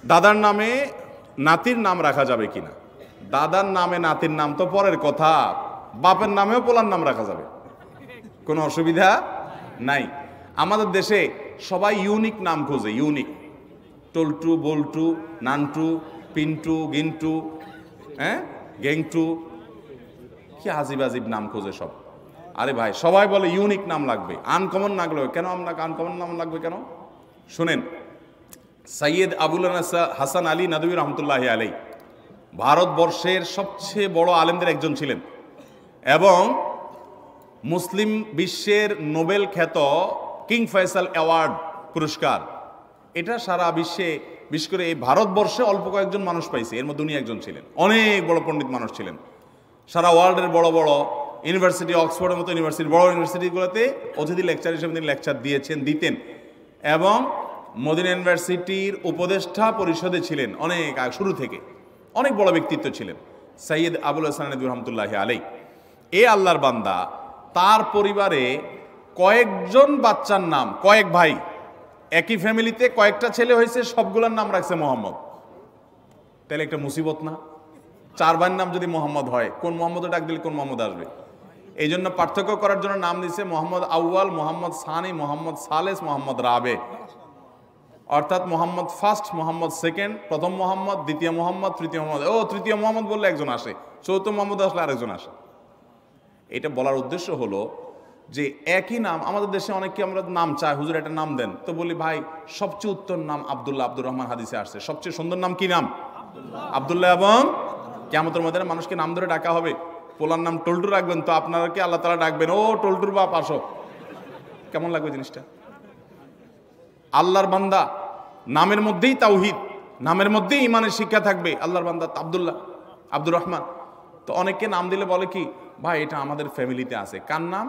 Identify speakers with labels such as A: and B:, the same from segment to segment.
A: দাদার নামে নাতির নাম রাখা যাবে কিনা? দাদার নামে নাতির নাম তো পরের কথা, বাপের নামেও পোলার নাম রাখা যাবে, কোনো অসুবিধা নাই। আমাদের দেশে সবাই ইউনিক নাম খোঁজে, ইউনিক, টল্টু, বল্টু, নান্টু, পিন্টু, গিন্টু, গেংটু, কি আজিব আজিব নাম খোঁজে সব। আরে ভাই, সবাই বলে ইউনিক নাম লাগবে, আনকমন নাম লাগবে কেন? আপনাকে আনকমন নাম লাগবে কেন? শুনেন, সৈয়দ আবুল হাসান আলী নদভী রহমতুল্লাহ আলাই ভারতবর্ষের সবচেয়ে বড় আলেমদের একজন ছিলেন এবং মুসলিম বিশ্বের নোবেল খ্যাত কিং ফয়সাল অ্যাওয়ার্ড পুরস্কার, এটা সারা বিশ্বে, বিশেষ করে এই ভারতবর্ষে অল্প কয়েকজন মানুষ পাইছে, এর মধ্যে উনি একজন ছিলেন। অনেক বড় পণ্ডিত মানুষ ছিলেন, সারা ওয়ার্ল্ডের বড় বড় ইউনিভার্সিটি, অক্সফোর্ডের মতো ইউনিভার্সিটি, বড় ইউনিভার্সিটিগুলোতে অতিথি লেকচার হিসেবে তিনি লেকচার দিতেন এবং মদিনা ইউনিভার্সিটির উপদেষ্টা পরিষদে ছিলেন অনেক শুরু থেকে, অনেক বড় ব্যক্তিত্ব ছিলেন সৈয়দ আবুল হাসান নদভী রহমতুল্লাহ আলাই। এ আল্লাহর বান্দা, তার পরিবারে কয়েকজন বাচ্চার নাম, কয়েক ভাই, একই ফ্যামিলিতে কয়েকটা ছেলে হয়েছে, সবগুলোর নাম রাখছে মোহাম্মদ। তাহলে একটা মুসিবত না? 4 ভাইয়ের নাম যদি মোহাম্মদ হয়, কোন মোহাম্মদে ডাক দিলে কোন মোহাম্মদ আসবে? এই জন্য পার্থক্য করার জন্য নাম দিছে মোহাম্মদ আউয়াল, মোহাম্মদ সানি, মোহাম্মদ সালেস, মোহাম্মদ রাবে, অর্থাৎ মোহাম্মদ ফার্স্ট, মোহাম্মদ সেকেন্ড, প্রথম মোহাম্মদ, দ্বিতীয় মোহাম্মদ, তৃতীয় মোহাম্মদ। তৃতীয় মোহাম্মদ বললে একজন আসে, চৌথ মোহাম্মদ আসলে আরেকজন আসে। এটা বলার উদ্দেশ্য হলো যে একই নাম আমাদের দেশে অনেকে আমরা নাম চাই, হুজুর একটা নাম দেন, তো বলি ভাই সবচেয়ে উত্তম নাম আব্দুল্লাহ, আব্দুর রহমান হাদিসে আসছে, সবচেয়ে সুন্দর নাম কি নাম? আব্দুল্লাহ। এবং কিয়ামতের মধ্যে মানুষকে নাম ধরে ডাকা হবে। পোলার নাম টল্টু রাখবেন, তো আপনারা কি আল্লাহ তাআলা ডাকবেন, ও টল্টুর বাপ আসো? কেমন লাগবে জিনিসটা? আল্লাহর বান্দা, নামের মধ্যেই তাওহীদ, নামের মধ্যেই ইমানের শিক্ষা থাকবে। আল্লাহর বান্দা আব্দুল্লাহ, আব্দুর রহমান। তো অনেককে নাম দিলে বলে কি, ভাই এটা আমাদের ফ্যামিলিতে আছে। কার নাম?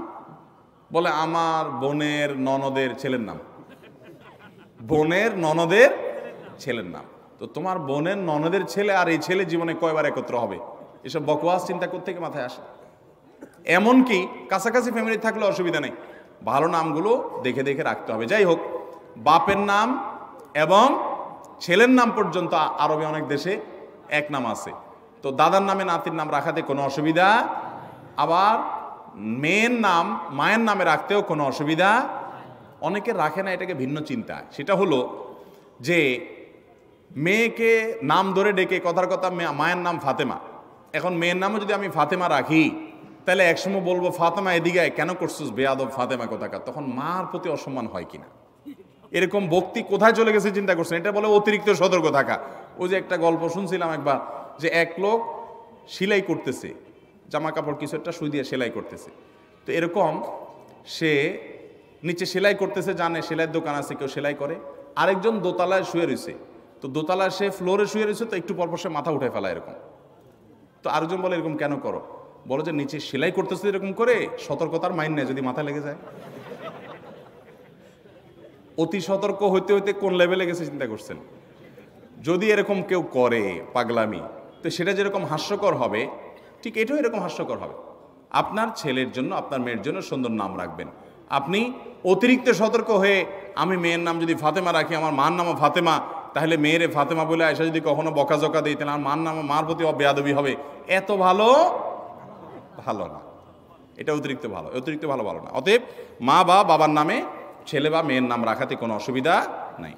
A: বলে আমার বোনের ননদের ছেলের নাম, বোনের ননদের ছেলের নাম। তো তোমার বোনের ননদের ছেলে আর এই ছেলে জীবনে কয়বার একত্র হবে? এসব বকওয়াস চিন্তা করতে মাথায় আসে। এমনকি কাছাকাছি ফ্যামিলি থাকলে অসুবিধা নেই, ভালো নামগুলো দেখে দেখে রাখতে হবে। যাই হোক, বাপের নাম এবং ছেলের নাম পর্যন্ত আরবে অনেক দেশে এক নাম আছে। তো দাদার নামে নাতির নাম রাখাতে কোনো অসুবিধা, আবার মেয়ের নাম মায়ের নামে রাখতেও কোনো অসুবিধা। অনেকে রাখে না, এটাকে ভিন্ন চিন্তা। সেটা হলো যে মেয়েকে নাম ধরে ডেকে, কথার কথা মায়ের নাম ফাতেমা, এখন মেয়ের নামও যদি আমি ফাতেমা রাখি, তাহলে একসময় বলবো ফাতেমা এদিকে কেন করছিস বেয়াদব ফাতেমা কোথাকার, তখন মার প্রতি অসম্মান হয় কিনা? এরকম ভক্তি কোথায় চলে গেছে চিন্তা করছেন? এটা বলে অতিরিক্ত সতর্ক থাকা। ওই যে একটা গল্প শুনছিলাম একবার, যে এক লোক সেলাই করতেছে, জামা কাপড় কিছু একটা সুই দিয়ে সেলাই করতেছে। তো এরকম সে নিচে সেলাই করতেছে, জানে সেলাইয়ের দোকান আছে, কেউ সেলাই করে। আরেকজন দোতলায় শুয়ে রয়েছে, তো দোতলায় সে ফ্লোরে শুয়ে রয়েছে, তো একটু পরপর সে মাথা উঠে ফেলা এরকম। তো আরেকজন বলে এরকম কেন করো? বলো যে নিচে সেলাই করতেছে এরকম করে, সতর্কতার মাইন্ড নেই, যদি মাথা লেগে যায়। অতি সতর্ক হইতে হইতে কোন লেভেলে গেছে চিন্তা করছেন? যদি এরকম কেউ করে পাগলামি, তো সেটা যেরকম হাস্যকর হবে, ঠিক এটাও এরকম হাস্যকর হবে। আপনার ছেলের জন্য, আপনার মেয়ের জন্য সুন্দর নাম রাখবেন। আপনি অতিরিক্ত সতর্ক হয়ে, আমি মেয়ের নাম যদি ফাতেমা রাখি, আমার মার নামও ফাতেমা, তাহলে মেয়েরে ফাতেমা বলে আয়সা যদি কখনো বকাঝকা দিই, তাহলে আমার মার প্রতি বেয়াদবি হবে। এত ভালো না, এটা অতিরিক্ত ভালো, অতিরিক্ত ভালো না। অতএব মা বা বাবার নামে ছেলে বা মেয়ের নাম রাখাতে কোনো অসুবিধা নাই।